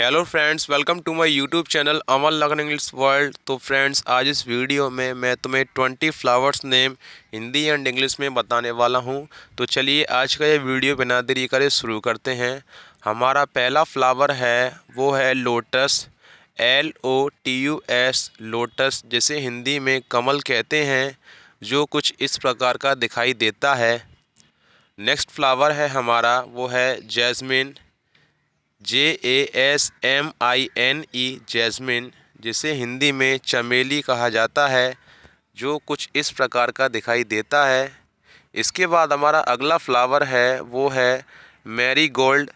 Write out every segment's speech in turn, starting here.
Hello friends, welcome to my YouTube channel Aman learning English world. तो friends, आज इस video में मैं तुम्हें 20 flowers name Hindi and English में बताने वाला हूं। तो चलिए आज का ये वीडियो बिना देरी करे शुरू करते हैं। हमारा पहला फ्लावर है वो है लोटस, LOTUS, लोटस, जिसे हिंदी में कमल कहते हैं, जो कुछ इस प्रकार का दिखाई देता है। नेक्स्ट फ्लावर है हमारा वो है जैस्मिन, JASMINE, जैस्मिन, जिसे हिंदी में चमेली कहा जाता है, जो कुछ इस प्रकार का दिखाई देता है। इसके बाद हमारा अगला फ्लावर है वो है मैरीगोल्ड,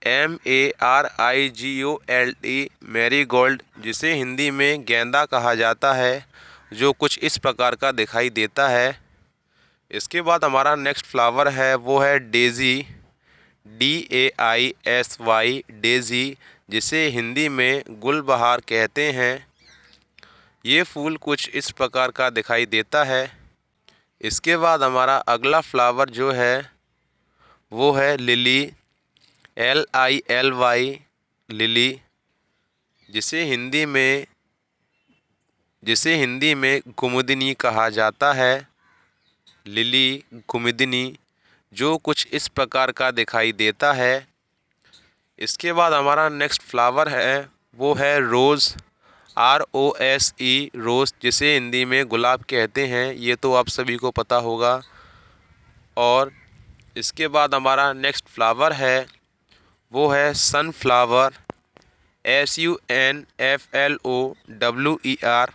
MARIGOLD, मैरीगोल्ड, जिसे हिंदी में गेंदा कहा जाता है, जो कुछ इस प्रकार का दिखाई देता है। इसके बाद हमारा नेक्स्ट फ्लावर है वो है डेज़ी, DAISY, डेज़ी, जिसे हिंदी में गुलबहार कहते हैं। ये फूल कुछ इस प्रकार का दिखाई देता है। इसके बाद हमारा अगला फ्लावर जो है वो है लिली, LILY, लिली, जिसे हिंदी में कुमुदिनी कहा जाता है। लिली, कुमुदिनी, जो कुछ इस प्रकार का दिखाई देता है। इसके बाद हमारा नेक्स्ट फ्लावर है वो है रोज़, ROSE, रोज़, जिसे हिंदी में गुलाब कहते हैं। ये तो आप सभी को पता होगा। और इसके बाद हमारा नेक्स्ट फ्लावर है वो है सनफ्लावर, SUNFLOWER,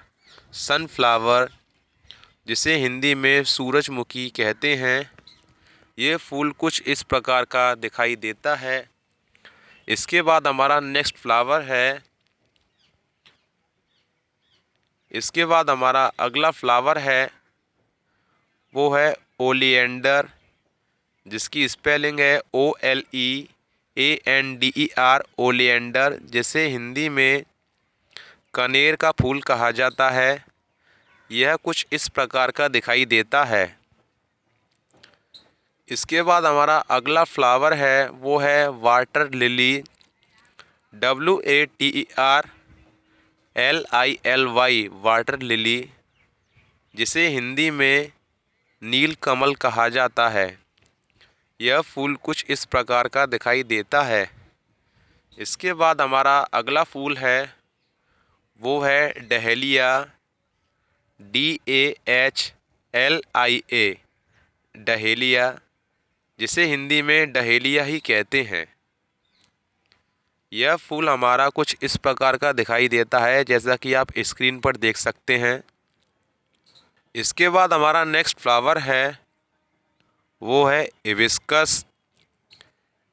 सनफ्लावर, जिसे हिंदी में सूरजमुखी कहते हैं। ये फूल कुछ इस प्रकार का दिखाई देता है। इसके बाद हमारा नेक्स्ट फ्लावर है इसके बाद हमारा अगला फ्लावर है वो है ओलिएंडर, जिसकी स्पेलिंग है OLEANDER, ओलिएंडर, जिसे हिंदी में कनेर का फूल कहा जाता है। यह कुछ इस प्रकार का दिखाई देता है। इसके बाद हमारा अगला फ्लावर है वो है water lily, WATERLILY, water lily, जिसे हिंदी में नील कमल कहा जाता है। यह फूल कुछ इस प्रकार का दिखाई देता है। इसके बाद हमारा अगला फूल है वो है डहेलिया, DAHLIA, डहेलिया, जिसे हिंदी में डहेलिया ही कहते हैं। यह फूल हमारा कुछ इस प्रकार का दिखाई देता है, जैसा कि आप स्क्रीन पर देख सकते हैं। इसके बाद हमारा नेक्स्ट फ्लावर है वो है हिबिस्कस,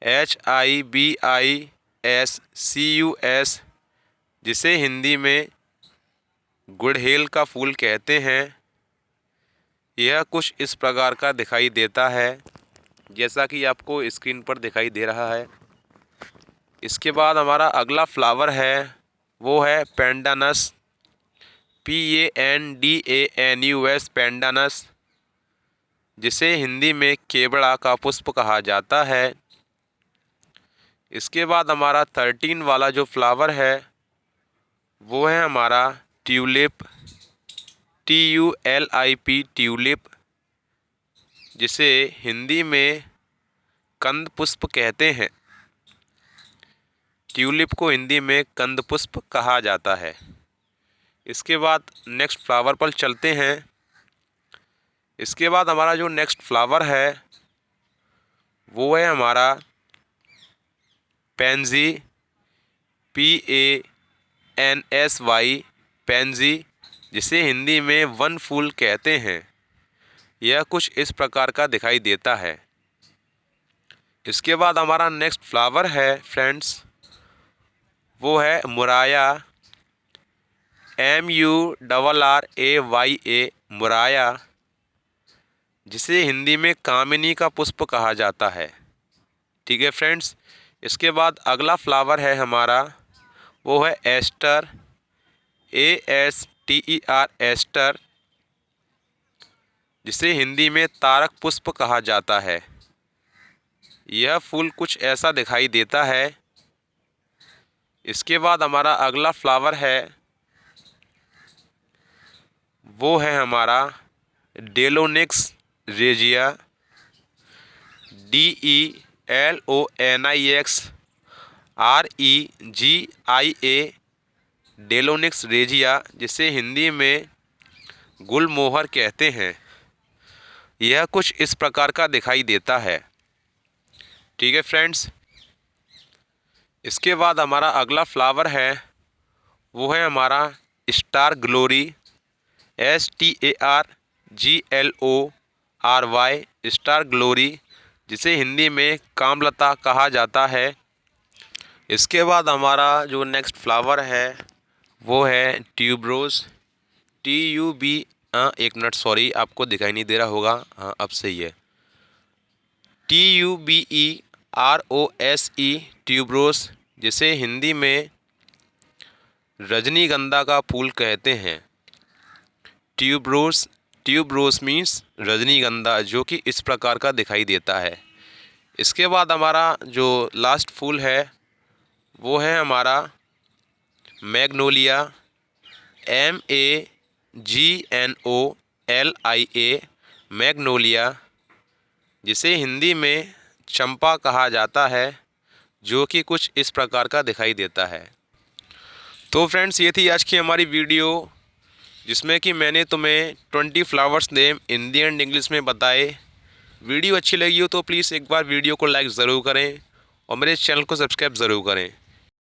HIBISCUS, जिसे हिंदी में गुड़हेल का फूल कहते हैं। यह कुछ इस प्रकार का दिखाई देता है, जैसा कि आपको स्क्रीन पर दिखाई दे रहा है। इसके बाद हमारा अगला फ्लावर है वो है पेंडानस, PANDANUS, पेंडानस, जिसे हिंदी में केवड़ा का पुष्प कहा जाता है। इसके बाद हमारा 13 वाला जो फ्लावर है वो है हमारा ट्यूलिप, TULIP, ट्यूलिप, जिसे हिंदी में कंद पुष्प कहते हैं। ट्यूलिप को हिंदी में कंद पुष्प कहा जाता है। इसके बाद नेक्स्ट फ्लावर पर चलते हैं। इसके बाद हमारा जो नेक्स्ट फ्लावर है वो है हमारा पेंजी, PANSY, पेंजी, जिसे हिंदी में वन फूल कहते हैं। यह कुछ इस प्रकार का दिखाई देता है। इसके बाद हमारा नेक्स्ट फ्लावर है फ्रेंड्स वो है मुराया, MURRAYA, मुराया, जिसे हिंदी में कामिनी का पुष्प कहा जाता है। ठीक है फ्रेंड्स। इसके बाद अगला फ्लावर है हमारा वो है एस्टर, ASTER, एस्टर, जिसे हिंदी में तारक पुष्प कहा जाता है। यह फूल कुछ ऐसा दिखाई देता है। इसके बाद हमारा अगला फ्लावर है वो है हमारा Delonix regia, DELONIXREGIA, Delonix regia, जिसे हिंदी में गुलमोहर कहते हैं। यह कुछ इस प्रकार का दिखाई देता है। ठीक है फ्रेंड्स, इसके बाद हमारा अगला फ्लावर है वो है हमारा star glory, STARGLORY, star glory, जिसे हिंदी में कामलता कहा जाता है। इसके बाद हमारा जो नेक्स्ट फ्लावर है वो है ट्यूबरोज, TUB, एक मिनट, सॉरी आपको दिखाई नहीं दे रहा होगा, हाँ अब सही है, TUBEROSE, ट्यूबरोज, जिसे हिंदी में रजनीगंधा का फूल कहते हैं। ट्यूबरोज मीन्स रजनीगंधा, जो कि इस प्रकार का दिखाई देता है। इसके बाद हमारा जो लास्ट फूल है वो है हमारा मैग्नोलिया, MAGNOLIA, मैग्नोलिया, जिसे हिंदी में चंपा कहा जाता है, जो कि कुछ इस प्रकार का दिखाई देता है। तो फ्रेंड्स, ये थी आज की हमारी वीडियो, जिसमें कि मैंने तुम्हें 20 flowers name Hindi and English में बताए। वीडियो अच्छी लगी हो तो प्लीज़ एक बार वीडियो को लाइक ज़रूर करें और मेरे चैनल को सब्सक्राइब ज़रूर करें।